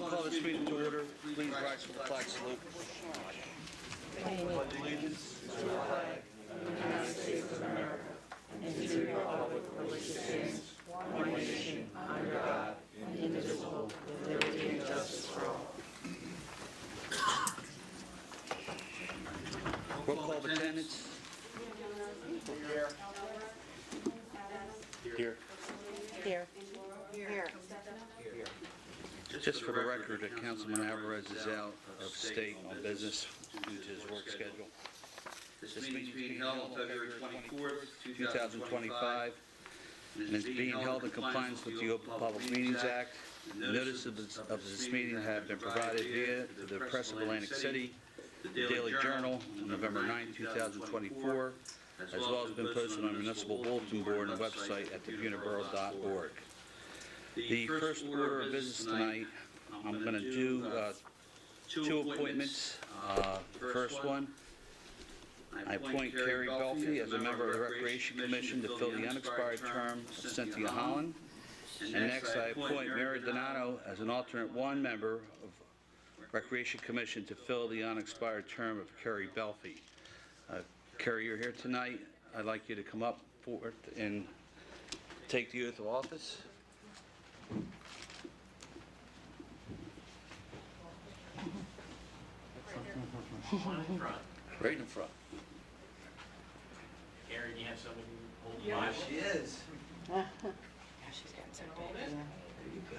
Call this meeting to order. Please rise for the flag salute. Pledge allegiance to the flag of the United States of America and to the republic for which it stands, one nation, under God, indivisible, with liberty and justice for all. Roll call of attendance. Here. Here. Here. Just for the record, Councilman Alvarez is out of state on business due to his work schedule. This meeting is being held on February 24th, 2025, and is being held in compliance with the Open Public Meetings Act. Notice of this meeting have been provided via the Press of Atlantic City, the Daily Journal, on November 9, 2024, as well as been posted on the Municipal Bulletin Board and website at thebuenaborough.org. The first order of business tonight, I'm going to do two appointments. The first one, I appoint Carrie Belfie as a member of the Recreation Commission to fill the unexpired term of Cynthia Holland. And next, I appoint Mary Donato as an alternate one member of Recreation Commission to fill the unexpired term of Carrie Belfie. Carrie, you're here tonight. I'd like you to come up forward and take the oath of office. Right in front. Carrie, do you have somebody holding Yeah, Bible? she is. Yeah, she's getting so big. Yeah. There you go.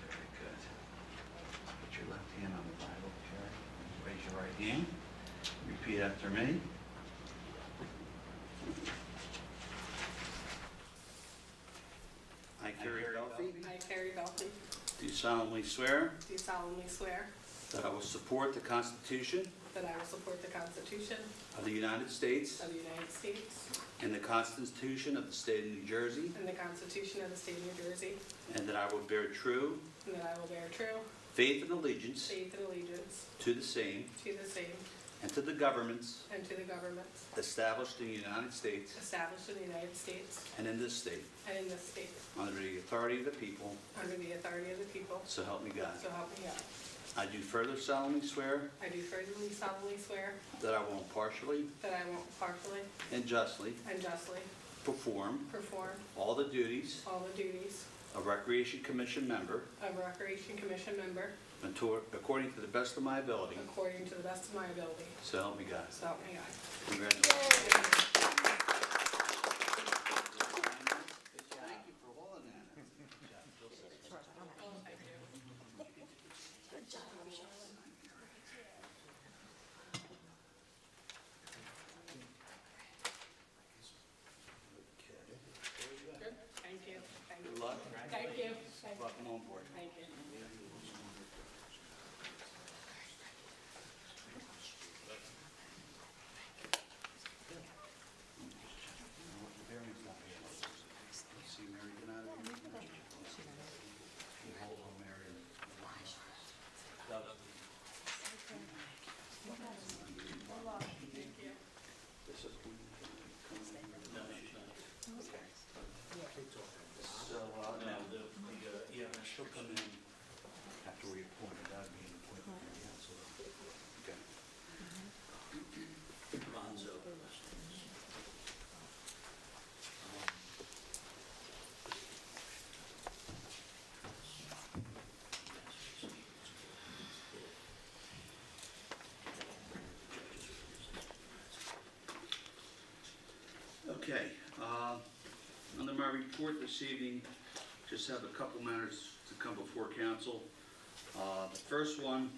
Very good. Put your left hand on the Bible, Carrie. Raise your right hand. Repeat after me. I, Carrie Belfie, I, Carrie Belfie, do solemnly swear do solemnly swear that I will support the Constitution that I will support the Constitution of the United States of the United States and the Constitution of the State of New Jersey, and the Constitution of the State of New Jersey, and that I will bear true and that I will bear true faith and allegiance faith and allegiance to the same to the same and to the governments and to the governments established in the United States established in the United States and in this state, and in this state, under the authority of the people, under the authority of the people, so help me God. so help me God. I do further solemnly swear I do further solemnly swear that I will impartially that I will partially and justly and justly perform perform all the duties all the duties of Recreation Commission member of a Recreation Commission member according to the best of my ability, according to the best of my ability, so help me God. so help me God. Congratulations. Thank you for holding that. Good. Thank you. Thank you. Good luck. Thank you. Thank you. Welcome on board. Thank you. See Mary Donato here? You hold on, Mary. Thank you. This is No, she's not. so, No, yeah, she'll come in after we appoint her. That would be an appointment for the council. Okay. Bonzo. Okay, under my report this evening, just have a couple matters to come before council. The first one,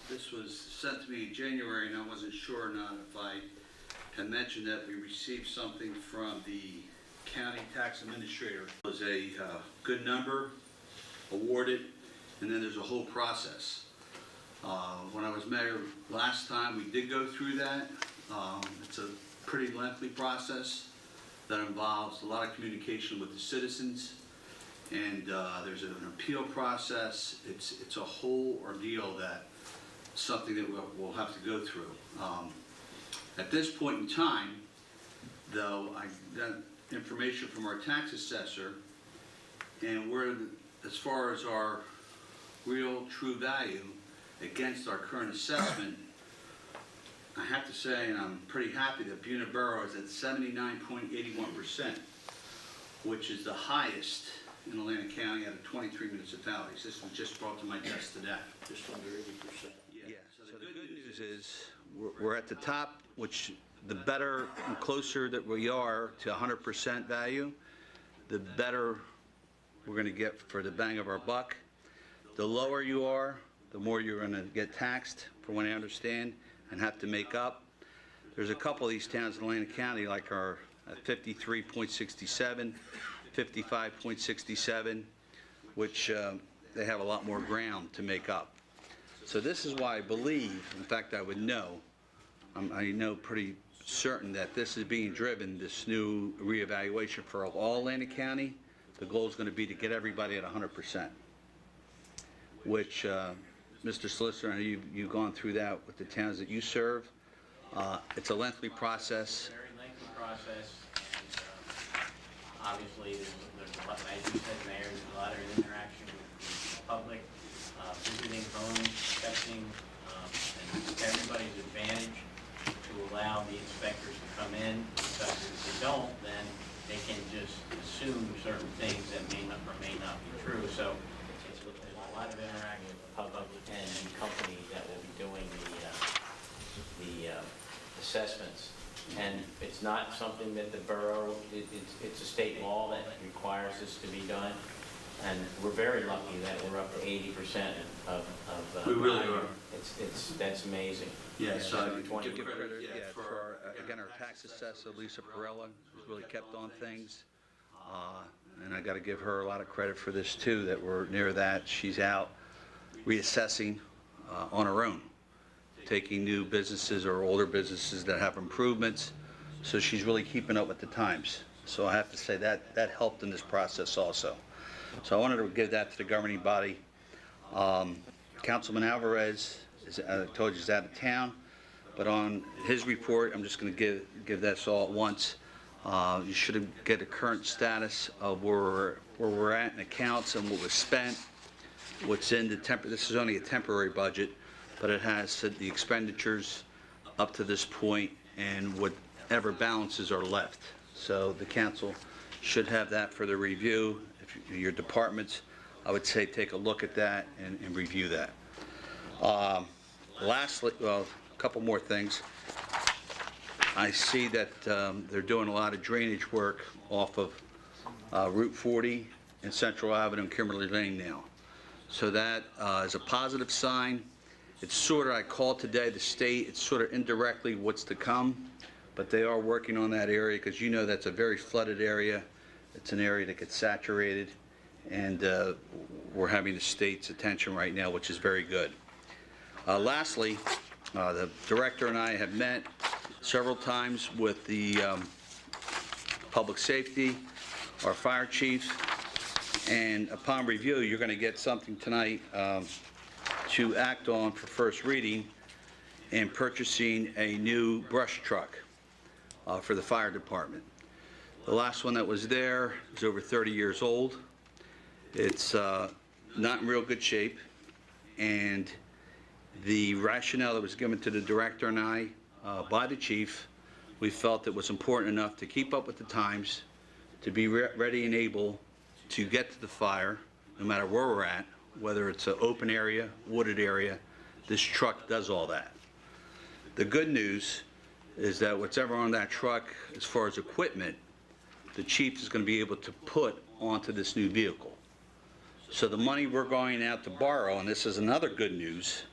this was sent to me in January, and I wasn't sure or not if I had mentioned that we received something from the county tax administrator. It was a good number awarded, and then there's a whole process. When I was mayor last time, we did go through that. It's a pretty lengthy process that involves a lot of communication with the citizens, and there's an appeal process. It's a whole ordeal that something that we'll have to go through. At this point in time, though, I got information from our tax assessor, and as far as our real true value against our current assessment, I have to say, and I'm pretty happy that Buena Borough is at 79.81%, which is the highest in Atlantic County out of 23 municipalities. This was just brought to my desk today. Just under 80%. Yeah, so the good news is, we're at the top, which the better and closer that we are to 100% value, the better we're gonna get for the bang of our buck. The lower you are, the more you're gonna get taxed, from what I understand, and have to make up. There's a couple of these towns in Atlantic County, like our 53.67, 55.67, which they have a lot more ground to make up. So this is why I believe, in fact I would know, I know pretty certain that this is being driven, this new reevaluation for all Atlantic County. The goal is going to be to get everybody at 100%, which, Mr. Solicitor, I know you've gone through that with the towns that you serve. It's a lengthy process. Very lengthy process, and obviously there's a lot, as you said, Mayor, there's a lot of interaction with the public, visiting homes, inspecting, and it's to everybody's advantage to allow the inspectors to come in, because if they don't, then they can just assume certain things that may not or may not be true. So it's a lot of interaction with the public and company that will be doing the assessments. And it's not something that the borough, it's a state law that requires this to be done. And we're very lucky that we're up to 80% of We really value. are. That's amazing. Yes, Yeah, so $20. give credit, for our, again, our tax assessor, Lisa Perella, who's really kept on things. And I got to give her a lot of credit for this too, that we're near that. She's out reassessing on her own, taking new businesses or older businesses that have improvements. So she's really keeping up with the times. So I have to say that helped in this process also. So I wanted to give that to the governing body. Councilman Alvarez, I told you, is out of town, but on his report, I'm just going to give that all at once. You should get a current status of where we're at in accounts and what was spent, what's in the this is only a temporary budget, but it has the expenditures up to this point and whatever balances are left. So the council should have that for the review. If your departments, I would say take a look at that and review that. Lastly, well, a couple more things. I see that they're doing a lot of drainage work off of Route 40 and Central Avenue and Kimberly Lane now. So that is a positive sign. It's sort of, I called today the state, it's sort of indirectly what's to come, but they are working on that area because you know that's a very flooded area. It's an area that gets saturated, and we're having the state's attention right now, which is very good. Lastly, the director and I have met several times with the public safety, our fire chiefs, and upon review, you're going to get something tonight to act on for first reading in purchasing a new brush truck for the fire department. The last one that was there is over 30 years old. It's not in real good shape, and the rationale that was given to the director and I by the chief, we felt it was important enough to keep up with the times, to be ready and able to get to the fire, no matter where we're at, whether it's an open area, wooded area. This truck does all that. The good news is that whatever on that truck, as far as equipment, the chief is going to be able to put onto this new vehicle. So the money we're going out to borrow, and this is another good news,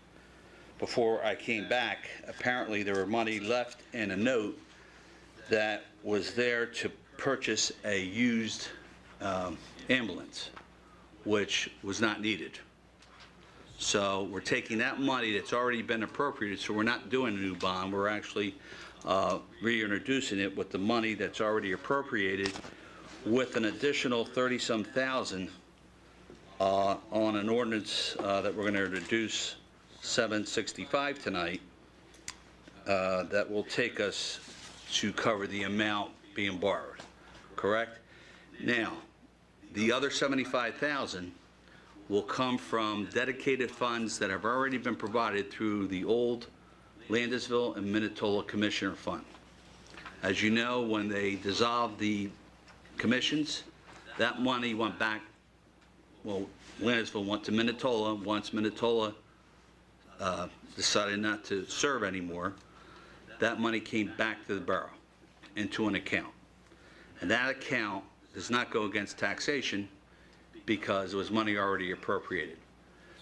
before I came back, apparently there were money left in a note that was there to purchase a used ambulance, which was not needed. So we're taking that money that's already been appropriated, so we're not doing a new bond, we're actually reintroducing it with the money that's already appropriated, with an additional 30-some thousand on an ordinance that we're going to introduce 765 tonight, that will take us to cover the amount being borrowed, correct? Now, The other $75,000 will come from dedicated funds that have already been provided through the old Landisville and Minatola Commissioner Fund. As you know, when they dissolved the commissions, that money went back, well, Landisville went to Minatola. Once Minatola decided not to serve anymore, that money came back to the borough into an account. And that account does not go against taxation because it was money already appropriated.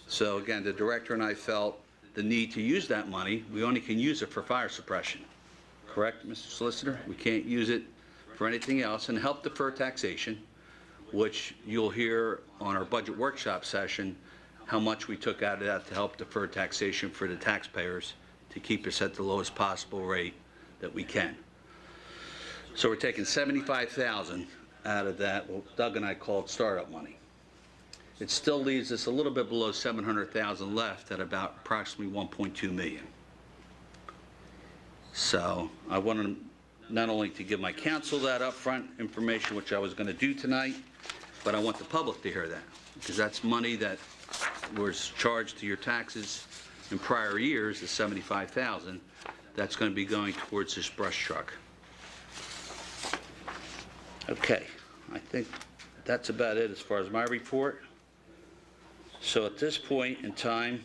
So again, the director and I felt the need to use that money. We only can use it for fire suppression. Correct, Mr. Solicitor? We can't use it for anything else, and help defer taxation, which you'll hear on our budget workshop session, how much we took out of that to help defer taxation for the taxpayers to keep us at the lowest possible rate that we can. So we're taking $75,000 out of that, what Doug and I called startup money. It still leaves us a little bit below $700,000 left at about approximately $1.2 million. So I wanted not only to give my counsel that upfront information, which I was going to do tonight, but I want the public to hear that, because that's money that was charged to your taxes in prior years, the $75,000, that's going to be going towards this brush truck. Okay, I think that's about it as far as my report. So at this point in time,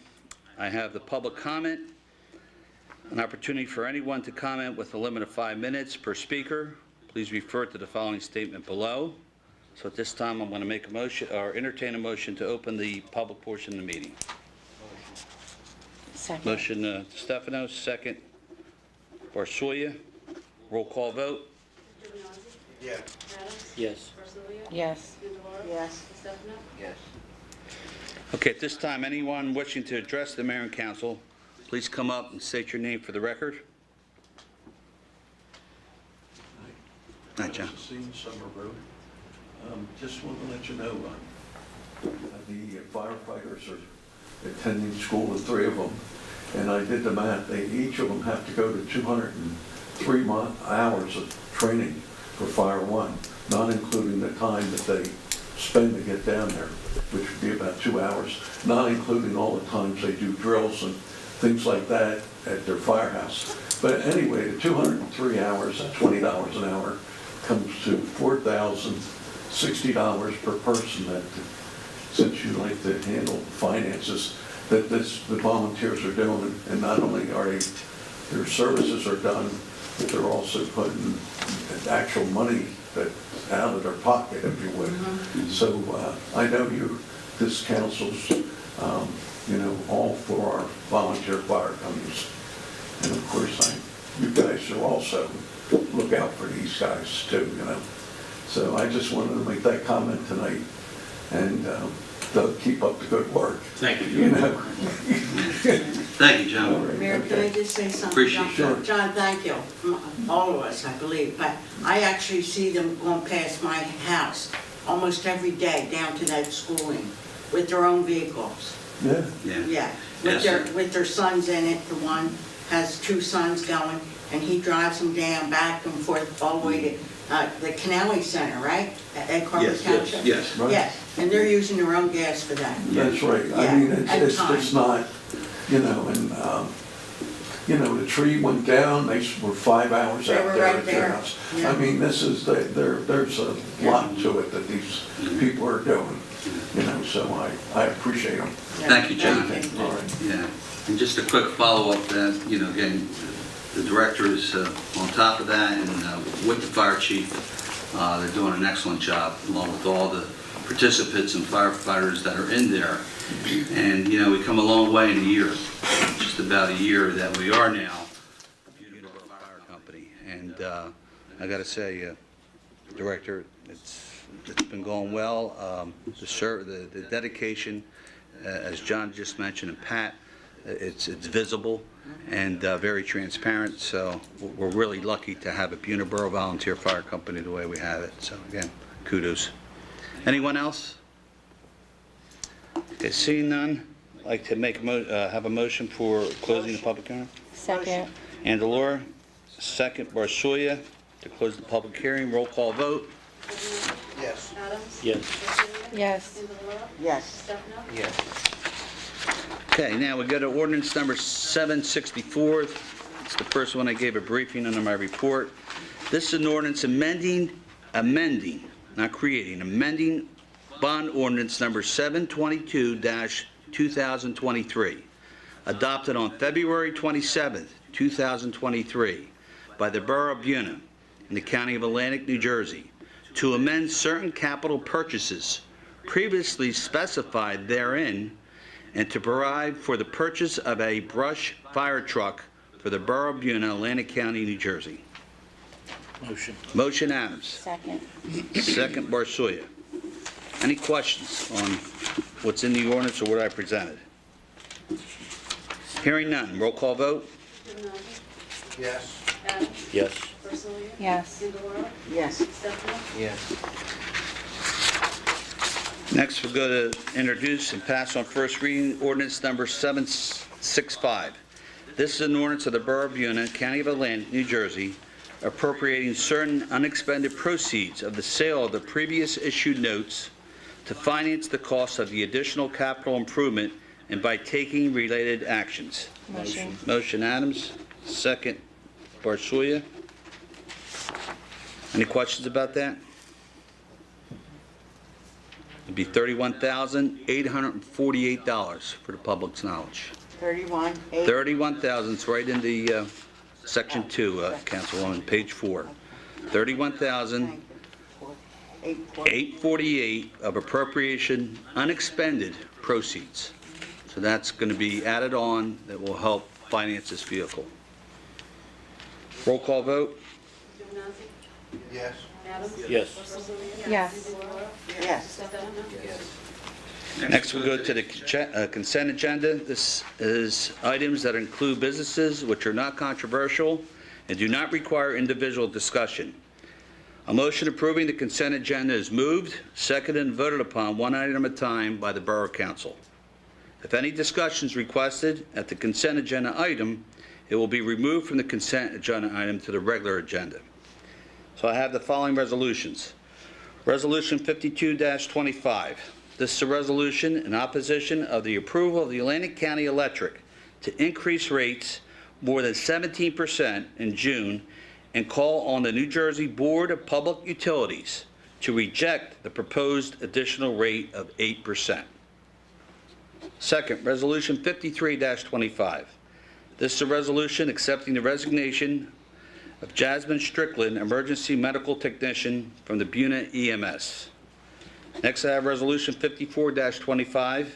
I have the public comment, an opportunity for anyone to comment with a limit of 5 minutes per speaker. Please refer to the following statement below. So at this time, I'm going to make a motion, or entertain a motion to open the public portion of the meeting. Second. Motion, Stefano, second, Barsoya. Roll call vote. Yeah. Yes. Yes. Yes. Yes. Okay, at this time, anyone wishing to address the mayor and council, please come up and state your name for the record. Hi, John. Scene, Summer Road. Just want to let you know, the firefighters are attending school, the 3 of them, and I did the math. Each of them have to go to 203 hours of training for Fire 1, not including the time that they spend to get down there, which would be about 2 hours, not including all the times they do drills and things like that at their firehouse. But anyway, the 203 hours at $20 an hour comes to $4,060 per person. That, since you like to handle finances, that the volunteers are doing, and not only are their services are done, but they're also putting actual money that out of their pocket, if you would. Mm-hmm. So I know this council's, all for our volunteer fire companies, and of course, you guys are also look out for these guys too, So I just wanted to make that comment tonight, and they'll keep up the good work. Thank you. Thank you, John. Right, Mayor, can I just say something? Appreciate John? it. John, thank you, from all of us, I believe, but I actually see them going past my house almost every day down to that schooling with their own vehicles. Yeah. Yeah, with their sons in it. The one has 2 sons going, and he drives them down back and forth all the way to the Canale Center, right? At Carver Township? Yes. Right. Yes, and they're using their own gas for that. That's right. I Yeah, mean, at it's times. not, the tree went down, they were 5 hours They out were there right at their there. house. Yeah. I mean, there's a lot to it that these people are doing, so I appreciate them. Yeah, Thank you, John. thank you. All right. Yeah, and just a quick follow-up that, again, the director is on top of that, and with the fire chief, they're doing an excellent job, along with all the participants and firefighters that are in there. And, we come a long way in a year, just about a year that we are now a Buena Borough Fire Company. And I got to say, Director, it's been going well. The dedication, as John just mentioned, and Pat, it's visible and very transparent. So we're really lucky to have a Buena Borough Volunteer Fire Company the way we have it. So again, kudos. Anyone else? Okay, seeing none, I'd like to make have a motion for closing the public hearing. Second. Andalura, second Barsoya, to close the public hearing. Roll call vote. Yes. Yes. Adams? Yes. Virginia? Yes. Indevaldo? Yes. Stefano? Yes. Okay, now we go to ordinance number 764. It's the first one I gave a briefing under my report. This is an ordinance amending, not creating, amending bond ordinance number 722-2023, adopted on February 27th, 2023, by the Borough of Buena in the County of Atlantic, New Jersey, to amend certain capital purchases previously specified therein, and to provide for the purchase of a brush fire truck for the Borough of Buena, Atlantic County, New Jersey. Motion Adams. Second. Second Barsoya. Any questions on what's in the ordinance or what I presented? Hearing none. Roll call vote? Giovinazzi? Yes. Adams? Yes. Virginia? Yes. Indevaldo? Yes. Stefano? Yes. Next, we're going to introduce and pass on first reading ordinance number 765. This is an ordinance of the Borough of Buena, County of Atlantic, New Jersey, appropriating certain unexpended proceeds of the sale of the previous issued notes to finance the cost of the additional capital improvement and by taking related actions. Motion. Motion Adams, second Barsoya. Any questions about that? It'd be $31,848 for the public's knowledge. 31, 8. 31,000, it's right in the section 2, Councilwoman, page 4. 31,848 of appropriation unexpended proceeds. So that's going to be added on that will help finance this vehicle. Roll call vote? Giovinazzi? Yes. Adams? Yes. Virginia? Yes. Indevaldo? Yes. Stefano? Next, we'll go to the consent agenda. This is items that include businesses which are not controversial and do not require individual discussion. A motion approving the consent agenda is moved, seconded, and voted upon one item at a time by the Borough Council. If any discussion is requested at the consent agenda item, it will be removed from the consent agenda item to the regular agenda. So I have the following resolutions. Resolution 52-25. This is a resolution in opposition of the approval of the Atlantic County Electric to increase rates more than 17% in June and call on the New Jersey Board of Public Utilities to reject the proposed additional rate of 8%. Second, Resolution 53-25. This is a resolution accepting the resignation of Jasmine Strickland, Emergency Medical Technician from the Buena EMS. Next, I have Resolution 54-25.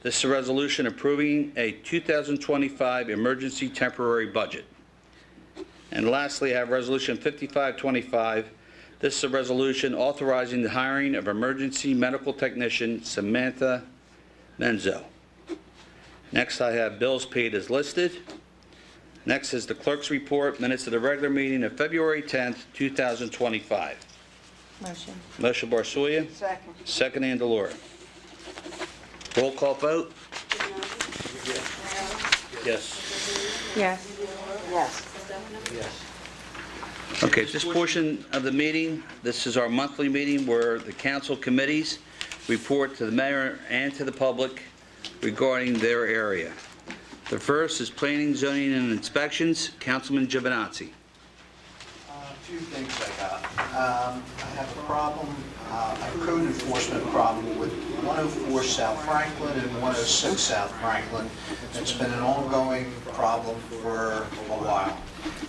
This is a resolution approving a 2025 emergency temporary budget. And lastly, I have Resolution 55-25. This is a resolution authorizing the hiring of emergency medical technician Samantha Menzo. Next, I have bills paid as listed. Next is the clerk's report, minutes of the regular meeting of February 10th, 2025. Motion. Motion Barsoya, Second. second Andalura. Roll call vote? Giovinazzi? Adams? Yes. Yes. Indevaldo? Yes. Stefano? Yes. Okay, this portion of the meeting, this is our monthly meeting where the council committees report to the mayor and to the public regarding their area. The first is planning, zoning, and inspections. Councilman Giovinazzi. A few things I got. I have a problem, a code enforcement problem with 104 South Franklin and 106 South Franklin. It's been an ongoing problem for a while.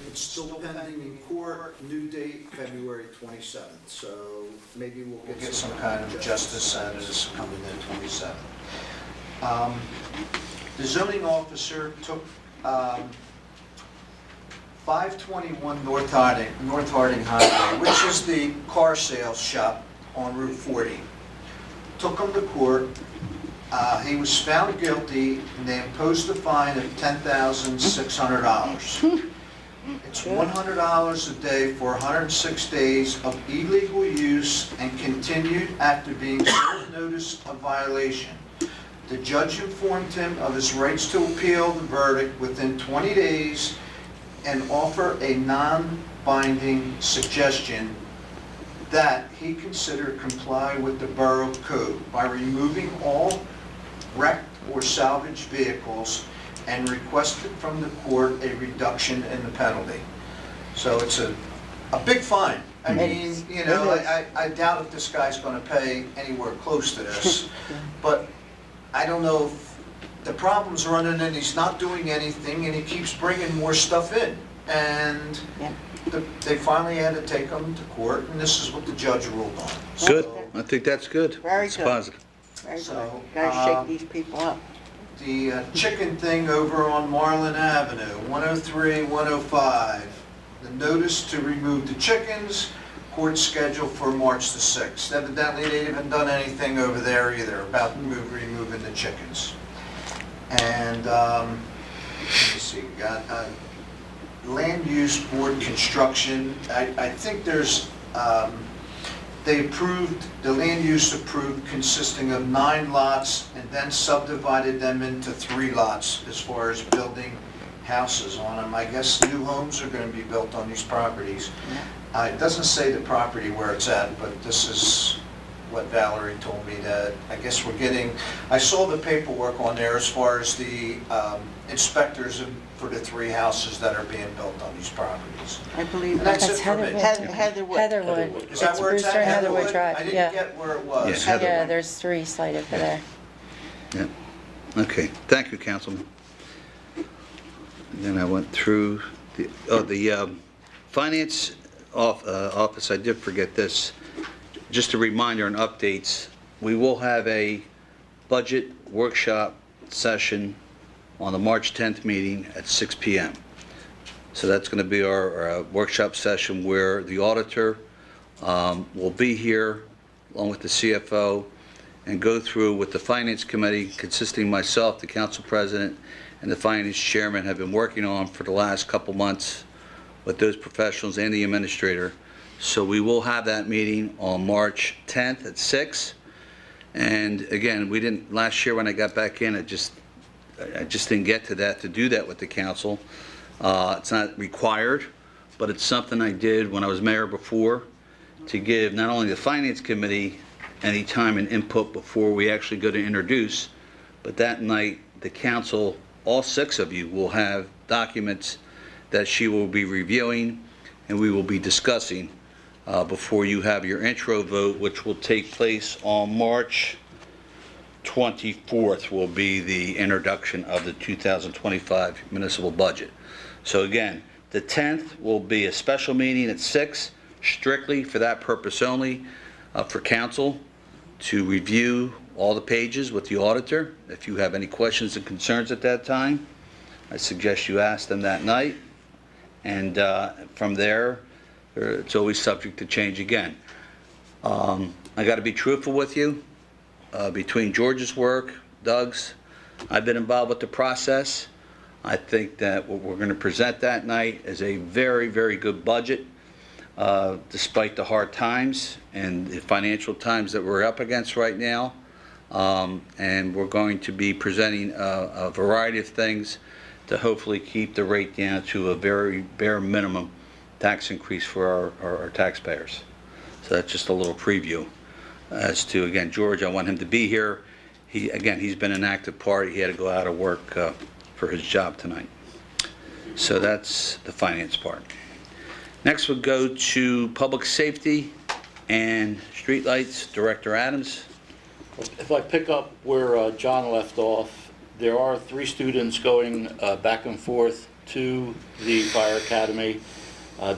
It's still pending in court, new date, February 27th, so maybe we'll get some kind of justice out of this coming in 27th. The zoning officer took 521 North Harding Highway, which is the car sales shop on Route 40. Took him to court. He was found guilty, and they imposed a fine of $10,600. It's $100 a day for 106 days of illegal use and continued after being served notice of violation. The judge informed him of his rights to appeal the verdict within 20 days and offer a non-binding suggestion that he consider comply with the borough code by removing all wrecked or salvaged vehicles and requested from the court a reduction in the penalty. So it's a big fine. I mean, you know, I doubt if this guy's gonna pay anywhere close to this, but I don't know if the problem's running and he's not doing anything and he keeps bringing more stuff in. And they finally had to take him to court, and this is what the judge ruled on. Good. So, I think that's good. Very It's good. positive. Very good. So, Gotta shake these people up. the chicken thing over on Marlin Avenue, 103, 105. The notice to remove the chickens, court scheduled for March the 6th. Evidently, they haven't done anything over there either about removing the chickens. And, let me see, got land use board construction. I think there's, they approved, the land use approved consisting of 9 lots and then subdivided them into 3 lots as far as building houses on them. I guess new homes are going to be built on these properties. It doesn't say the property where it's at, but this is what Valerie told me, that I guess we're getting, I saw the paperwork on there as far as the inspectors for the 3 houses that are being built on these properties. I believe And that's that's it for me. Heatherwood. Heatherwood. Is that It's where it's Brewster at? and Heatherwood Drive, I didn't yeah. get where it was. Yeah, Heatherwood. Yeah, there's 3 slated for there. Yeah. Okay, thank you, Councilman. And then I went through the finance office. I did forget this. Just a reminder and updates, we will have a budget workshop session on the March 10th meeting at 6 p.m. So that's going to be our workshop session where the auditor will be here along with the CFO and go through with the Finance Committee, consisting of myself, the Council President, and the Finance Chairman, have been working on for the last couple months with those professionals and the administrator. So we will have that meeting on March 10th at 6. And again, we didn't, last year when I got back in, I just didn't get to that, to do that with the council. It's not required, but it's something I did when I was mayor before, to give not only the Finance Committee any time and input before we actually go to introduce, but that night the council, all 6 of you, will have documents that she will be reviewing and we will be discussing before you have your intro vote, which will take place on March 24th, will be the introduction of the 2025 municipal budget. So again, the 10th will be a special meeting at 6, strictly for that purpose only, for council to review all the pages with the auditor. If you have any questions and concerns at that time, I suggest you ask them that night. And from there, it's always subject to change again. I got to be truthful with you. Between George's work, Doug's, I've been involved with the process. I think that what we're going to present that night is a very, very good budget, despite the hard times and the financial times that we're up against right now. And we're going to be presenting a variety of things to hopefully keep the rate down to a very bare minimum tax increase for our taxpayers. So that's just a little preview. As to, again, George, I want him to be here. He's been an active part. He had to go out of work for his job tonight. So that's the finance part. Next we'll go to public safety and streetlights. Director Adams. If I pick up where John left off, there are 3 students going back and forth to the fire academy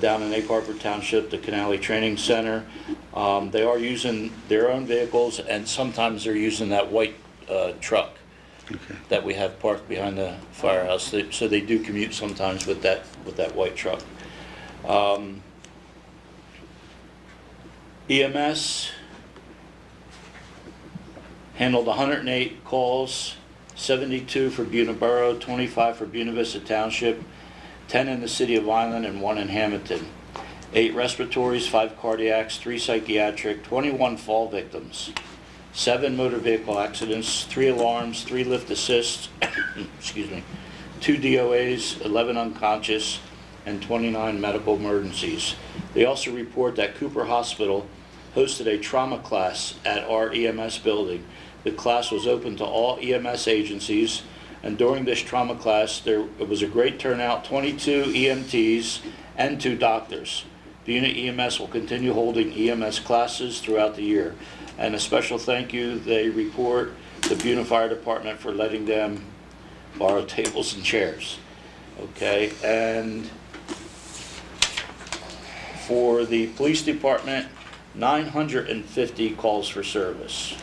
down in Egg Harbor Township, the Canale Training Center. They are using their own vehicles, and sometimes they're using that white truck that we have parked behind the firehouse. So they do commute sometimes with that white truck. EMS handled 108 calls, 72 for Buena Borough, 25 for Buena Vista Township, 10 in the city of Vineland and 1 in Hamilton. 8 respiratories, 5 cardiacs, 3 psychiatric, 21 fall victims, 7 motor vehicle accidents, 3 alarms, 3 lift assists, excuse me, 2 DOAs, 11 unconscious, and 29 medical emergencies. They also report that Cooper Hospital hosted a trauma class at our EMS building. The class was open to all EMS agencies, and during this trauma class, it was a great turnout, 22 EMTs and 2 doctors. Buena EMS will continue holding EMS classes throughout the year. And a special thank you, they report the Buena Fire Department for letting them borrow tables and chairs. Okay, and for the police department, 950 calls for service,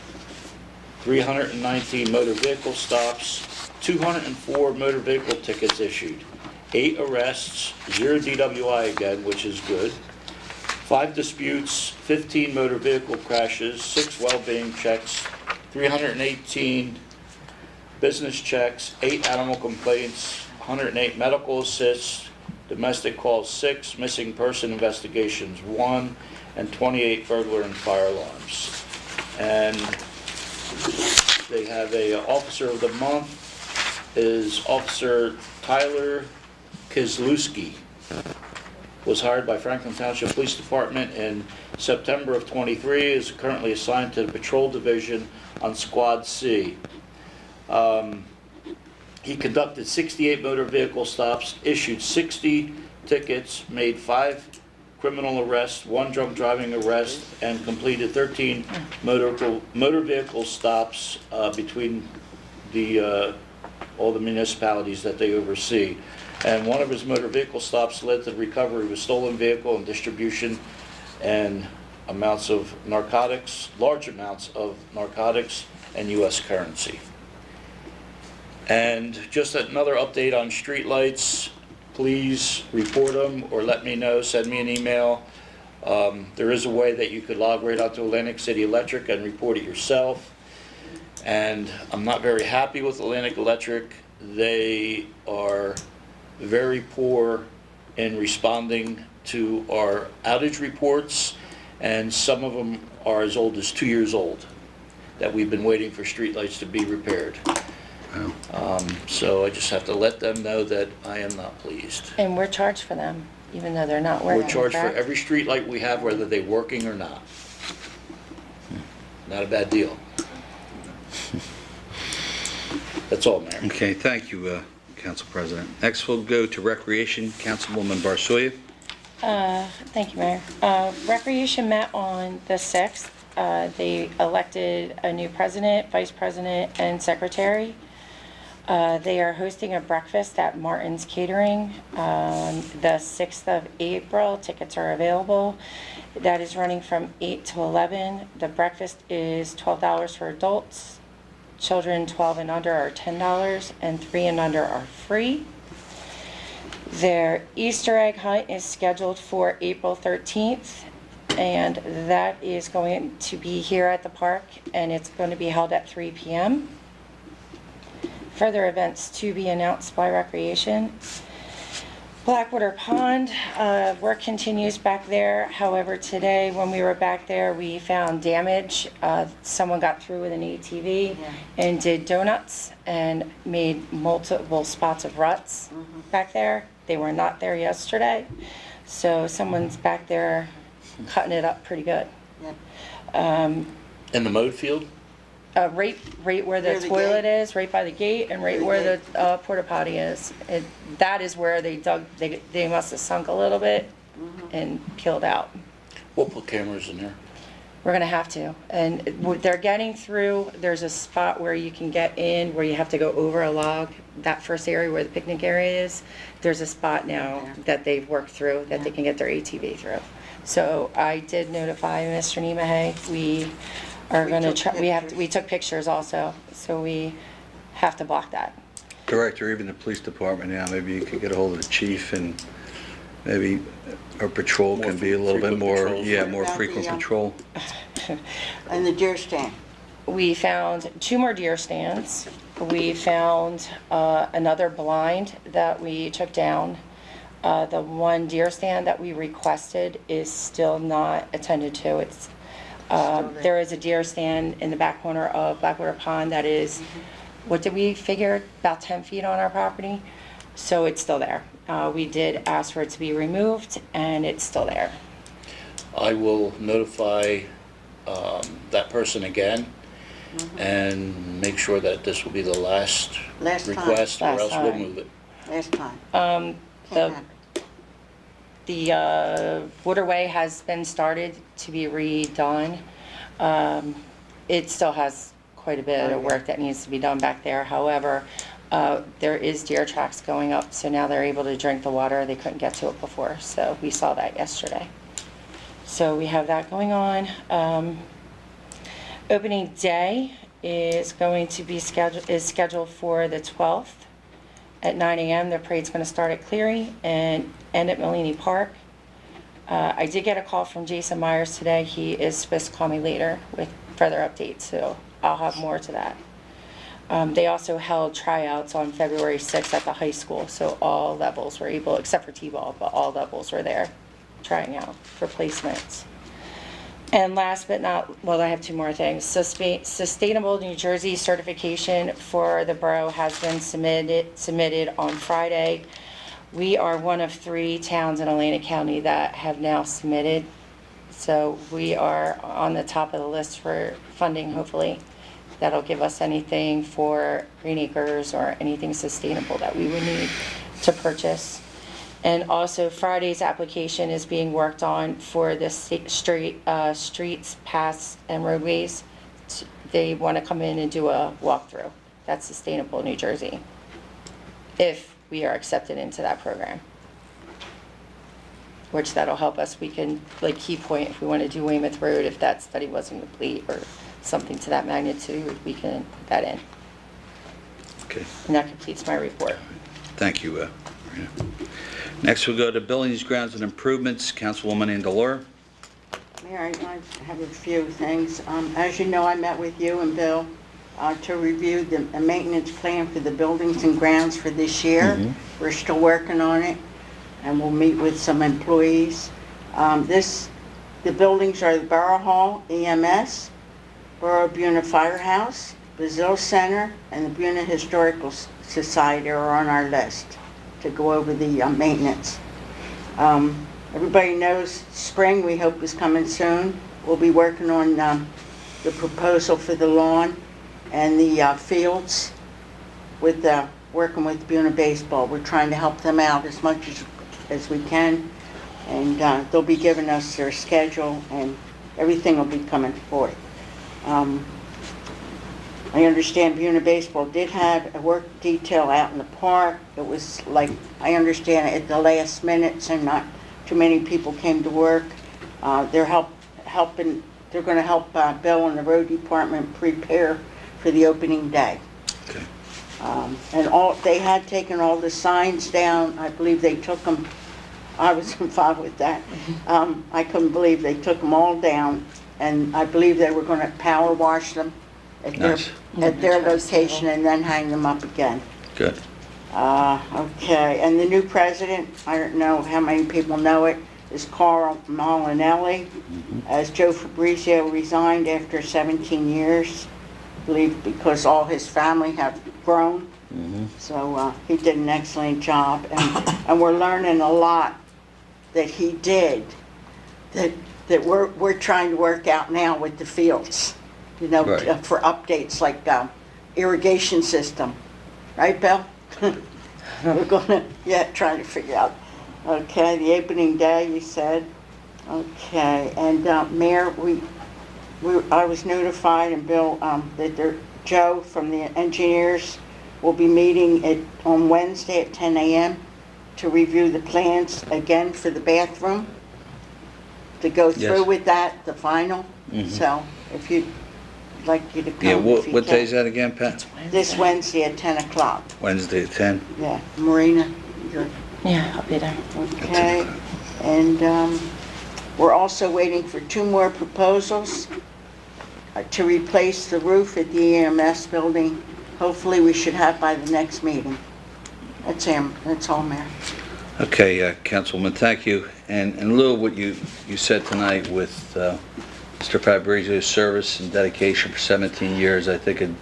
319 motor vehicle stops, 204 motor vehicle tickets issued, 8 arrests, 0 DWI again, which is good, 5 disputes, 15 motor vehicle crashes, 6 well-being checks, 318 business checks, 8 animal complaints, 108 medical assists, domestic calls 6, missing person investigations 1, and 28 burglar and fire alarms. And they have a Officer of the Month is Officer Tyler Kozlowski. Was hired by Franklin Township Police Department in September of '23, is currently assigned to the Patrol Division on Squad C. He conducted 68 motor vehicle stops, issued 60 tickets, made 5 criminal arrests, 1 drunk driving arrest, and completed 13 motor vehicle stops between all the municipalities that they oversee. And one of his motor vehicle stops led to the recovery of a stolen vehicle and distribution and amounts of narcotics, large amounts of narcotics and U.S. currency. And just another update on streetlights, please report them or let me know, send me an email. There is a way that you could log right onto Atlantic City Electric and report it yourself. And I'm not very happy with Atlantic Electric. They are very poor in responding to our outage reports, and some of them are as old as 2 years old that we've been waiting for streetlights to be repaired. So I just have to let them know that I am not pleased. And we're charged for them, even though they're not working, We're charged for correct? every streetlight we have, whether they're working or not. Not a bad deal. That's all, Mayor. Okay, thank you, Council President. Next, we'll go to Recreation, Councilwoman Barsoya. Thank you, Mayor. Recreation met on the 6th. They elected a new president, vice president, and secretary. They are hosting a breakfast at Martin's Catering on the 6th of April. Tickets are available. That is running from 8 to 11. The breakfast is $12 for adults. Children 12 and under are $10, and 3 and under are free. Their Easter egg hunt is scheduled for April 13th, and that is going to be here at the park, and it's going to be held at 3 p.m. Further events to be announced by Recreation. Blackwater Pond, work continues back there. However, today when we were back there, we found damage. Someone got through with an ATV and did donuts and made multiple spots of ruts back there. They were not there yesterday. So someone's back there cutting it up pretty good. In the mowed field? Right where the Near the toilet gate? is, right by the gate, and right Near the where gate. the porta potty is. That is where they dug, they must have sunk a little bit and peeled out. We'll put cameras in there. We're gonna have to. And they're getting through, there's a spot where you can get in, where you have to go over a log. That first area where the picnic area is, there's a spot now that they've worked through, that they can get their ATV through. So I did notify Mr. Nemahay. We are gonna try, we took pictures also, so we have to block that. Director, even the police department now, maybe you could get a hold of the chief and maybe our patrol More can be a little bit frequent more, patrols. yeah, What more about frequent the, patrol. And the deer stand. We found 2 more deer stands. We found another blind that we took down. The one deer stand that we requested is still not attended to. It's there is a deer stand in the back corner of Blackwater Pond that is, what did we figure, about 10 feet on our property? So it's still there. We did ask for it to be removed, and it's still there. I will notify that person again and make sure that this will be the last Last time. request, or Last else we'll time. move it. Last time. The, Can't happen. the waterway has been started to be redone. It still has quite a bit of work that needs to be done back there. However, there is deer tracks going up, so now they're able to drink the water. They couldn't get to it before, so we saw that yesterday. So we have that going on. Opening day is going to be scheduled for the 12th at 9 a.m. The parade's going to start at Cleary and end at Malini Park. I did get a call from Jason Myers today. He is supposed to call me later with further updates, so I'll have more to that. They also held tryouts on February 6th at the high school, so all levels were able, except for T-ball, but all levels were there trying out for placements. And last but not, well, I have two more things. Sustainable New Jersey certification for the borough has been submitted on Friday. We are one of 3 towns in Atlantic County that have now submitted. So we are on the top of the list for funding, hopefully. That'll give us anything for Green Acres or anything sustainable that we would need to purchase. And also Friday's application is being worked on for the streets, paths, and roadways. They want to come in and do a walkthrough. That's Sustainable New Jersey, if we are accepted into that program. Which that'll help us. We can, like Key Point, if we want to do Weymouth Road, if that study wasn't complete or something to that magnitude, we can put that in. Okay, And that completes my report. thank you, Marina. Next, we'll go to Buildings, Grounds, and Improvements. Councilwoman Andalor. Mayor, I have a few things. As you know, I met with you and Bill to review the maintenance plan for the buildings and grounds for this year. We're still working on it, and we'll meet with some employees. The buildings are the Borough Hall, EMS, Borough Buena Firehouse, Brazil Center, and the Buena Historical Society are on our list to go over the maintenance. Everybody knows spring, we hope, is coming soon. We'll be working on the proposal for the lawn and the fields with working with Buena Baseball. We're trying to help them out as much as we can, and they'll be giving us their schedule, and everything will be coming forth. I understand Buena Baseball did have a work detail out in the park. It was like, I understand, at the last minute, and not too many people came to work. They're helping. They're going to help Bill and the road department prepare for the opening day. Okay. And they had taken all the signs down. I believe they took them. I was involved with that. I couldn't believe they took them all down, and I believe they were going to power wash them at Nice. their location and then hang them up again. Good. Okay, and the new president, I don't know how many people know it, is Carl Molinelli, as Joe Fabrizio resigned after 17 years, I believe because all his family have grown. So he did an excellent job, and we're learning a lot that he did that we're trying to work out now with the fields, you know, Right. for updates like irrigation system, right, Bill? We're gonna, trying to figure out. Okay, the opening day, you said. Okay, and Mayor, I was notified, and Bill, that Joe from the engineers will be meeting on Wednesday at 10 a.m. to review the plans again for the bathroom, to go through Yes. with that, the final. So if you'd like you to come. Yeah, if you what can. day is that again, Pat? This Wednesday at 10 o'clock. Wednesday at 10? Yeah, Marina, you're, Yeah, I'll be there. okay. And we're also waiting for 2 more proposals to replace the roof at the EMS building. Hopefully, we should have by the next meeting. That's all, Mayor. Okay, Councilwoman, thank you. And in lieu of what you said tonight with Mr. Fabrizio's service and dedication for 17 years, I think it'd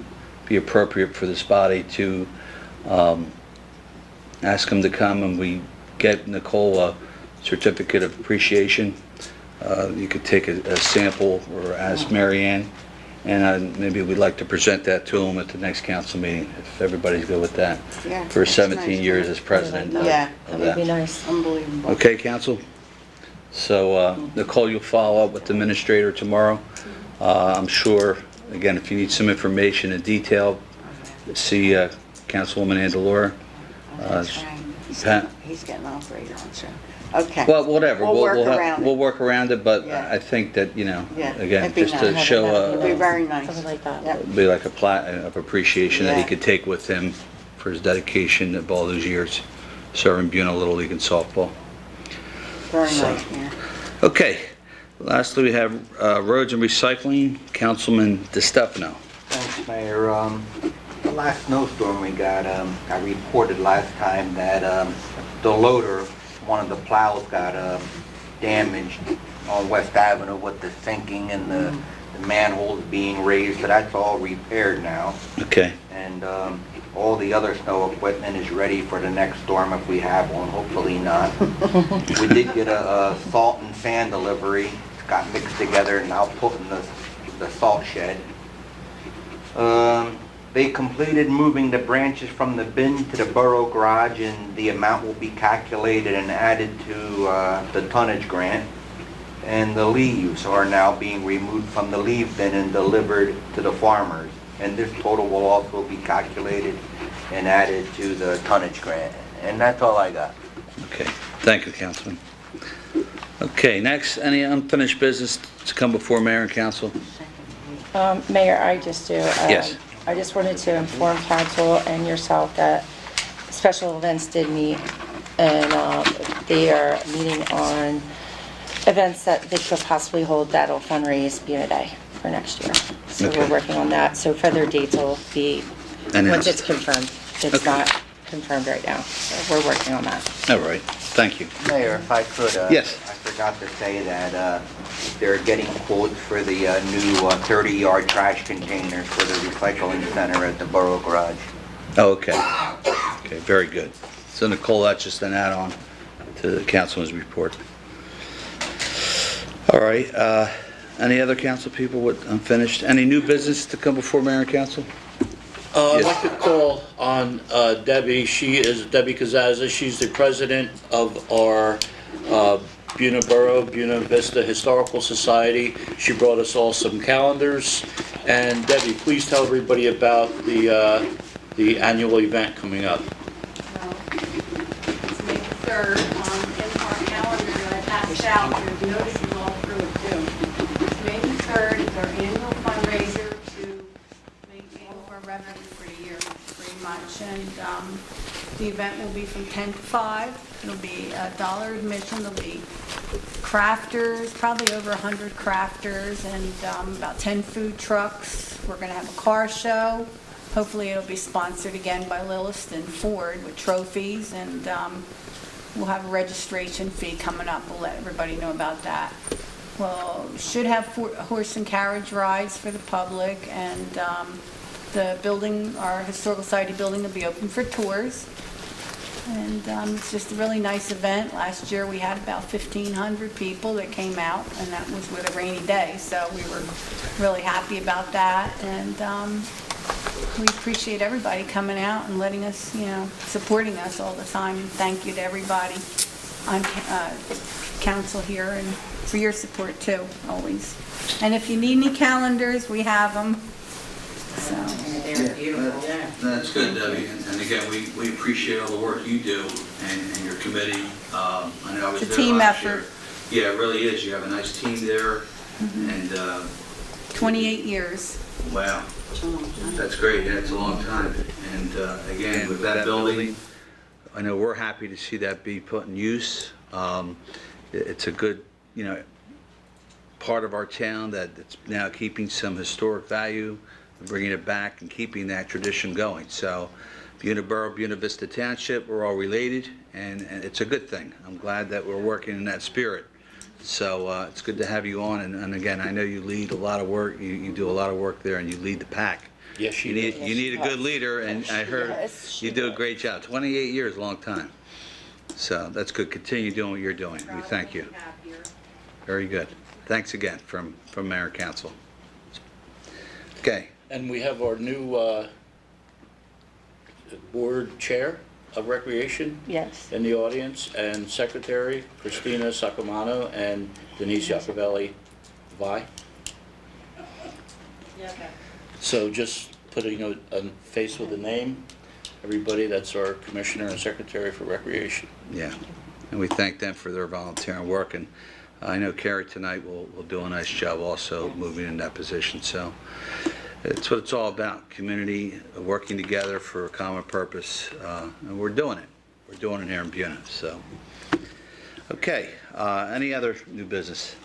be appropriate for this body to ask him to come and we get Nicole a certificate of appreciation you could take a sample or ask Mary Ann, and maybe we'd like to present that to them at the next council meeting, if everybody's good with that. Yeah, For that's 17 nice. years as president. Yeah. That would be nice. Unbelievable. Okay, council? So Nicole, you'll follow up with the administrator tomorrow. I'm sure, again, if you need some information in detail, see Councilwoman Andalora. That's right. Pat? He's getting operated on soon. Okay. Well, whatever. We'll work around We'll it. work around it, but Yeah. I think that, Yeah, again, it'd be just to nice. show It'd be very nice. Something like that. Yep. be like a plat of appreciation that he Yeah. could take with him for his dedication of all those years serving Buena Little League and softball. Very So- nice, Mayor. Okay, lastly, we have roads and recycling, Councilman DeStefano. Thanks, Mayor. The last snowstorm we got, I reported last time that the loader, one of the plows got damaged on West Avenue with the sinking and the manholes being raised, so that's all repaired now. Okay, And all the other snow equipment is ready for the next storm if we have one, hopefully not. We did get a salt and sand delivery. It's got mixed together and now put in the salt shed. They completed moving the branches from the bin to the borough garage, and the amount will be calculated and added to the tonnage grant. And the leaves are now being removed from the leaf bin and delivered to the farmers. And this total will also be calculated and added to the tonnage grant. And that's all I got. okay. Thank you, Councilman. Okay, next, any unfinished business to come before mayor and council? Mayor, I just do. Yes. I just wanted to inform council and yourself that special events did meet, and they are meeting on events that they could possibly hold that'll fundraise Buena Day for next year. So Okay. we're working on that. So further dates will be, Announced. once it's confirmed. It's Okay. not confirmed right now, so we're working on that. All right, thank you. Mayor, if I could, Yes. I forgot to say that they're getting quotes for the new 30-yard trash containers for the recycling center at the borough garage. Oh, okay. Okay, very good. So Nicole, that's just an add-on to the councilman's report. All right, any other council people with unfinished? Any new business to come before mayor and council? I'd Yes. like to call on Debbie. She is Debbie Kazaza. She's the president of our Buena Borough, Buena Vista Historical Society. She brought us all some calendars. And Debbie, please tell everybody about the annual event coming up. Well, it's May the 3rd, in our calendar that I passed out, there's notices all through it too. It's May the 3rd, it's our annual fundraiser to make all of our revenue for the year, pretty much. And the event will be from 10 to 5. It'll be $1 admission, there'll be crafters, probably over 100 crafters, and about 10 food trucks. We're gonna have a car show. Hopefully it'll be sponsored again by Lilliston Ford with trophies, and we'll have a registration fee coming up. We'll let everybody know about that. Well, should have horse and carriage rides for the public, and the building, our Historical Society building, will be open for tours. And it's just a really nice event. Last year, we had about 1,500 people that came out, and that was with a rainy day, so we were really happy about that. And we appreciate everybody coming out and letting us, supporting us all the time. And thank you to everybody on council here and for your support too, always. And if you need any calendars, we have them. So, They're beautiful. That's good, Debbie, and again, we appreciate all the work you do and your committee. I know I was It's a there team last year. effort. Yeah, it really is. You have a nice team there, and 28 years. wow, that's great. That's a long time. And again, with that building, I know we're happy to see that be put in use. It's a good, part of our town that it's now keeping some historic value, bringing it back and keeping that tradition going. So Buena Borough, Buena Vista Township, we're all related, and it's a good thing. I'm glad that we're working in that spirit. So it's good to have you on, and again, I know you lead a lot of work, you do a lot of work there, and you lead the pack. Yes, You need a good leader, and I heard Yes, you do a great job. 28 years, long time. So that's good. Continue doing what you're doing. We thank you. Very good. Thanks again from Mayor and Council. Okay. And we have our new board chair of Recreation Yes. in the audience, and secretary Christina Sacamano and Denise Iacovelli Vi. So just putting a face with a name, everybody, that's our commissioner and secretary for Recreation. Yeah, and we thank them for their volunteering work, and I know Carrie tonight will do a nice job also moving in that position, so it's what it's all about, community working together for a common purpose, and we're doing it. We're doing it here in Buena, so. Okay, any other new business?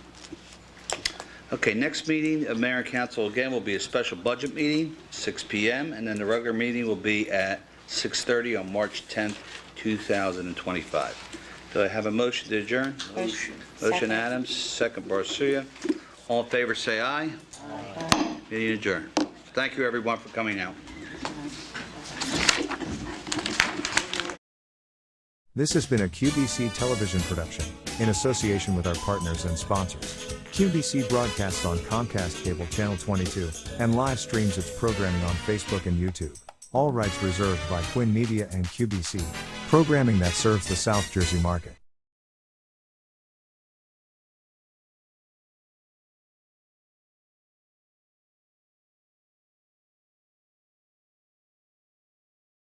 Okay, next meeting of Mayor and Council again will be a special budget meeting, 6 p.m., and then the regular meeting will be at 6:30 on March 10th, 2025. Do I have a motion to adjourn? Motion. Motion Second. Adams, second Barsuya. All in favor, say aye. Aye. Meeting adjourned. Thank you, everyone, for coming out. This has been a QBC television production, in association with our partners and sponsors. QBC broadcasts on Comcast Cable Channel 22, and live streams its programming on Facebook and YouTube. All rights reserved by Quinn Media and QBC, programming that serves the South Jersey market.